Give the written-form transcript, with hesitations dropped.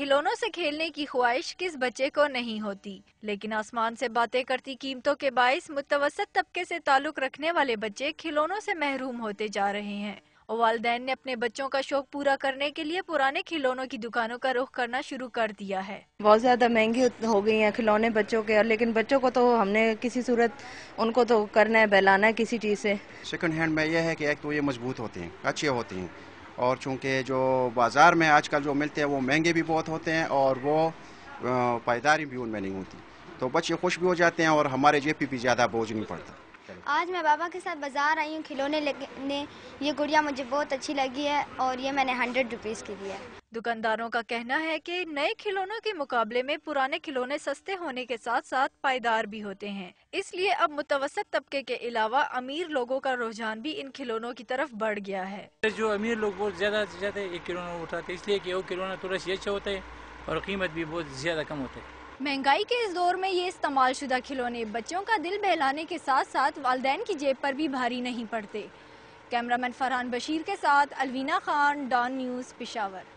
کھلونوں سے کھیلنے کی خواہش کس بچے کو نہیں ہوتی، لیکن آسمان سے باتیں کرتی قیمتوں کے باعث متوسط طبقے سے تعلق رکھنے والے بچے کھلونوں سے محروم ہوتے جا رہے ہیں، اور والدین نے اپنے بچوں کا شوق پورا کرنے کے لیے پرانے کھلونوں کی دکانوں کا رخ کرنا شروع کر دیا ہے۔ بہت زیادہ مہنگی ہو گئی ہیں کھلونے بچوں کے، لیکن بچوں کو تو ہم نے کسی صورت ان کو تو کرنا ہے، بہلانا ہے کسی چیز سے۔ سیکنڈ ہینڈ میں یہ ہے کہ ایک تو یہ مضبوط ہوتے ہیں، اچھے ہوتے ہیں، اور چونکہ جو بازار میں آج کل جو ملتے ہیں وہ مہنگے بھی بہت ہوتے ہیں اور وہ پائیداری بھی ان میں نہیں ہوتی، تو بچے خوش بھی ہو جاتے ہیں اور ہمارے جیب پہ بھی زیادہ بوجھ نہیں پڑتا۔ آج میں بابا کے ساتھ بازار آئی ہوں کھلونے لینے، یہ گڑیا مجھے بہت اچھی لگی ہے اور یہ میں نے 100 روپیز کی دی ہے۔ دکانداروں کا کہنا ہے کہ نئے کھلونوں کے مقابلے میں پرانے کھلونے سستے ہونے کے ساتھ ساتھ پائیدار بھی ہوتے ہیں، اس لیے اب متوسط طبقے کے علاوہ امیر لوگوں کا رجحان بھی ان کھلونوں کی طرف بڑھ گیا ہے۔ جو امیر لوگ بہت زیادہ سے زیادہ ایک کھلونا اٹھاتے ہیں، اس لیے کہ وہ کھلونا تھوڑا سی اچھا ہوتا ہے اور قیمت بھی بہت زیادہ کم ہوتا ہے۔ مہنگائی کے اس دور میں یہ استعمال شدہ کھلونے بچوں کا دل بہلانے کے ساتھ ساتھ والدین کی جیب پر بھی بھاری نہیں پڑتے۔ کیمرامین فرحان بشیر کے ساتھ الوینہ خان، ڈان نیوز، پشاور۔